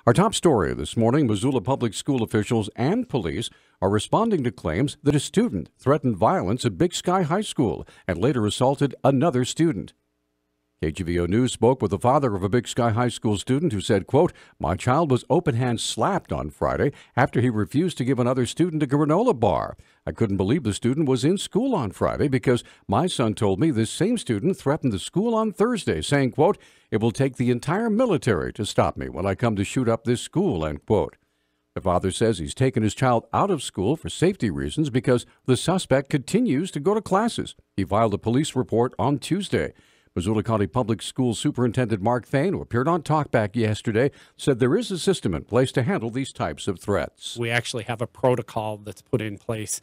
Our top story this morning, Missoula public school officials and police are responding to claims that a student threatened violence at Big Sky High School and later assaulted another student. KGVO News spoke with the father of a Big Sky High School student who said, quote, "My child was open-hand slapped on Friday after he refused to give another student a granola bar. I couldn't believe the student was in school on Friday because my son told me this same student threatened the school on Thursday, saying, quote, 'It will take the entire military to stop me when I come to shoot up this school,' end quote." The father says he's taken his child out of school for safety reasons because the suspect continues to go to classes. He filed a police report on Tuesday. Missoula County Public Schools Superintendent Mark Thane, who appeared on Talkback yesterday, said there is a system in place to handle these types of threats. We actually have a protocol that's put in place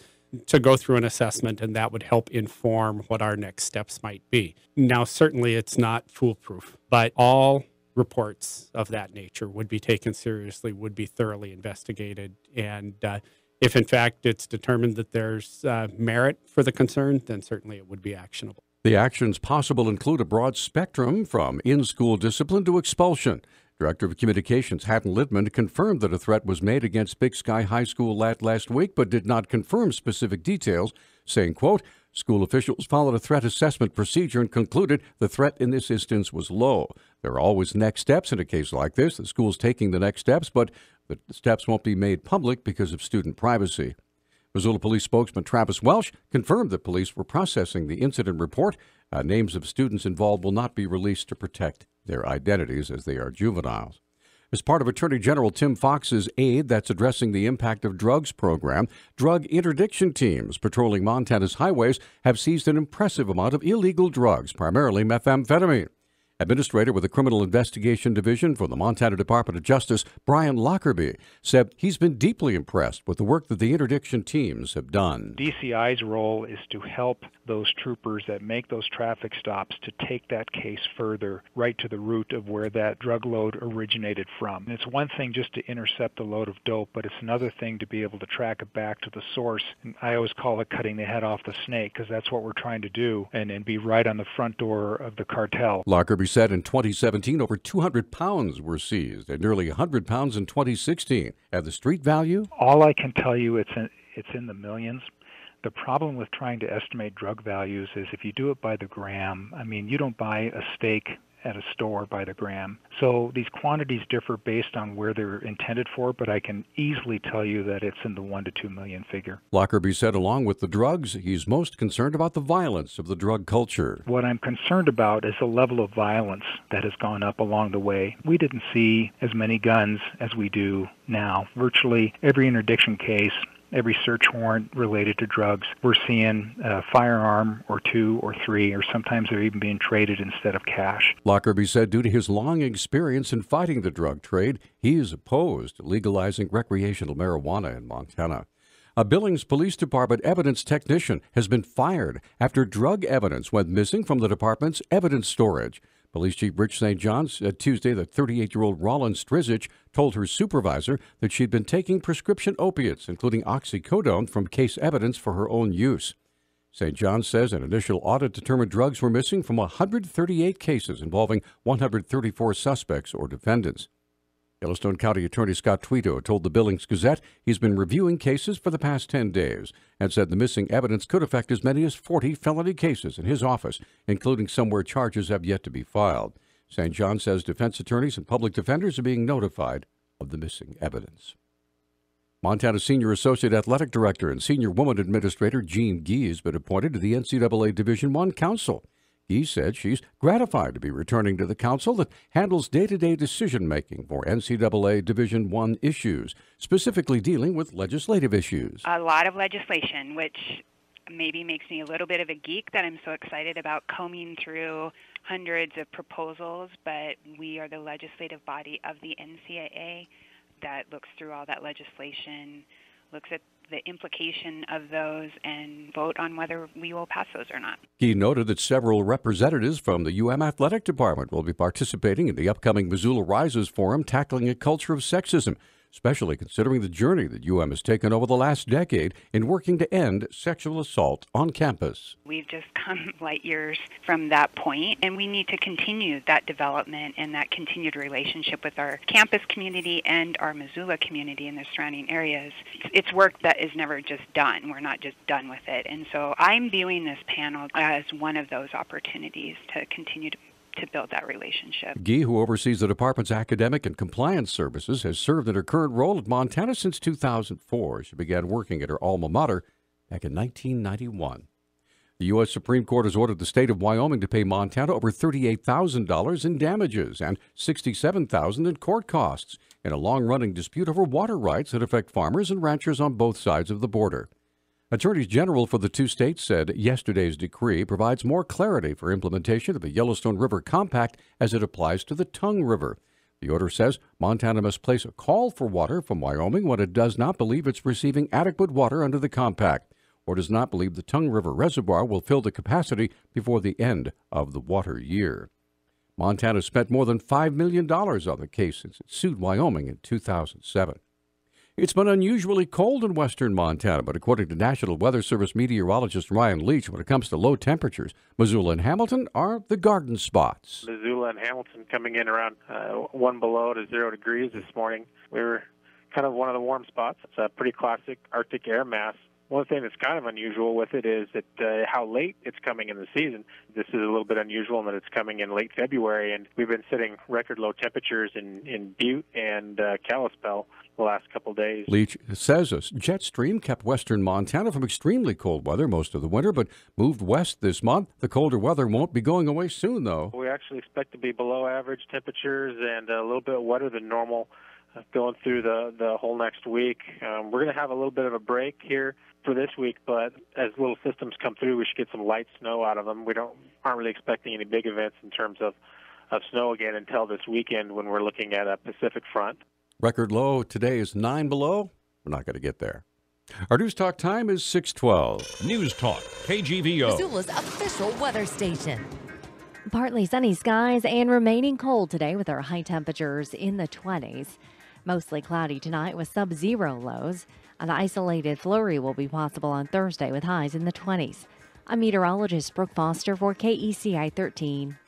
to go through an assessment, and that would help inform what our next steps might be. Now, certainly it's not foolproof, but all reports of that nature would be taken seriously, would be thoroughly investigated, and if in fact it's determined that there's merit for the concern, then certainly it would be actionable. The actions possible include a broad spectrum from in-school discipline to expulsion. Director of Communications Hatton Lidman confirmed that a threat was made against Big Sky High School last week, but did not confirm specific details, saying, quote, "School officials followed a threat assessment procedure and concluded the threat in this instance was low. There are always next steps in a case like this. The school's taking the next steps, but the steps won't be made public because of student privacy." Missoula Police spokesman Travis Welsh confirmed that police were processing the incident report. Names of students involved will not be released to protect their identities as they are juveniles. As part of Attorney General Tim Fox's aid that's addressing the impact of drugs program, drug interdiction teams patrolling Montana's highways have seized an impressive amount of illegal drugs, primarily methamphetamine. Administrator with the Criminal Investigation Division for the Montana Department of Justice, Brian Lockerbie, said he's been deeply impressed with the work that the interdiction teams have done. DCI's role is to help those troopers that make those traffic stops to take that case further, right to the root of where that drug load originated from. And it's one thing just to intercept a load of dope, but it's another thing to be able to track it back to the source. And I always call it cutting the head off the snake, because that's what we're trying to do, and be right on the front door of the cartel. Lockerbie said in 2017, over 200 pounds were seized and nearly 100 pounds in 2016. At the street value? All I can tell you, it's in the millions. The problem with trying to estimate drug values is if you do it by the gram, I mean, you don't buy a steak at a store by the gram. So these quantities differ based on where they're intended for, but I can easily tell you that it's in the 1 to 2 million figure. Lockerbie said along with the drugs, he's most concerned about the violence of the drug culture. What I'm concerned about is the level of violence that has gone up along the way. We didn't see as many guns as we do now. Virtually every interdiction case, every search warrant related to drugs, we're seeing a firearm or 2 or 3, or sometimes they're even being traded instead of cash. Lockerbie said due to his long experience in fighting the drug trade, he is opposed to legalizing recreational marijuana in Montana. A Billings Police Department evidence technician has been fired after drug evidence went missing from the department's evidence storage. Police Chief Rich St. John said Tuesday that 38-year-old Roland Strizich told her supervisor that she'd been taking prescription opiates, including oxycodone, from case evidence for her own use. St. John says an initial audit determined drugs were missing from 138 cases involving 134 suspects or defendants. Yellowstone County Attorney Scott Tweedo told the Billings Gazette he's been reviewing cases for the past 10 days and said the missing evidence could affect as many as 40 felony cases in his office, including some where charges have yet to be filed. St. John says defense attorneys and public defenders are being notified of the missing evidence. Montana Senior Associate Athletic Director and Senior Woman Administrator Jean Gee has been appointed to the NCAA Division I Council. He said she's gratified to be returning to the council that handles day-to-day decision-making for NCAA Division I issues, specifically dealing with legislative issues. A lot of legislation, which maybe makes me a little bit of a geek that I'm so excited about combing through hundreds of proposals, but we are the legislative body of the NCAA that looks through all that legislation, looks at the implication of those, and vote on whether we will pass those or not. He noted that several representatives from the UM Athletic Department will be participating in the upcoming Missoula Rises Forum tackling a culture of sexism. especially considering the journey that UM has taken over the last decade in working to end sexual assault on campus. We've just come light years from that point, and we need to continue that development and that continued relationship with our campus community and our Missoula community and the surrounding areas. It's work that is never just done. We're not just done with it. And so I'm viewing this panel as one of those opportunities to continue to build that relationship. Gee, who oversees the department's academic and compliance services, has served in her current role at Montana since 2004. She began working at her alma mater back in 1991. The U.S. Supreme Court has ordered the state of Wyoming to pay Montana over $38,000 in damages and $67,000 in court costs in a long-running dispute over water rights that affect farmers and ranchers on both sides of the border. Attorneys General for the two states said yesterday's decree provides more clarity for implementation of the Yellowstone River Compact as it applies to the Tongue River. The order says Montana must place a call for water from Wyoming when it does not believe it's receiving adequate water under the compact, or does not believe the Tongue River Reservoir will fill the capacity before the end of the water year. Montana spent more than $5 million on the case since it sued Wyoming in 2007. It's been unusually cold in western Montana, but according to National Weather Service meteorologist Ryan Leach, when it comes to low temperatures, Missoula and Hamilton are the garden spots. Missoula and Hamilton coming in around 1 below to 0 degrees this morning. We were kind of one of the warm spots. It's a pretty classic Arctic air mass. One thing that's kind of unusual with it is that how late it's coming in the season. This is a little bit unusual in that it's coming in late February, and we've been sitting record low temperatures in Butte and Kalispell the last couple of days. Leach says a jet stream kept western Montana from extremely cold weather most of the winter, but moved west this month. The colder weather won't be going away soon, though. We actually expect to be below average temperatures and a little bit wetter than normal going through the whole next week. We're going to have a little bit of a break here for this week, but as little systems come through, we should get some light snow out of them. We aren't really expecting any big events in terms of snow again until this weekend when we're looking at a Pacific front. Record low today is 9 below. We're not going to get there. Our News Talk time is 6:12. News Talk, KGVO. Missoula's official weather station. Partly sunny skies and remaining cold today with our high temperatures in the 20s. Mostly cloudy tonight with sub-zero lows. An isolated flurry will be possible on Thursday with highs in the 20s. I'm meteorologist Brooke Foster for KECI 13.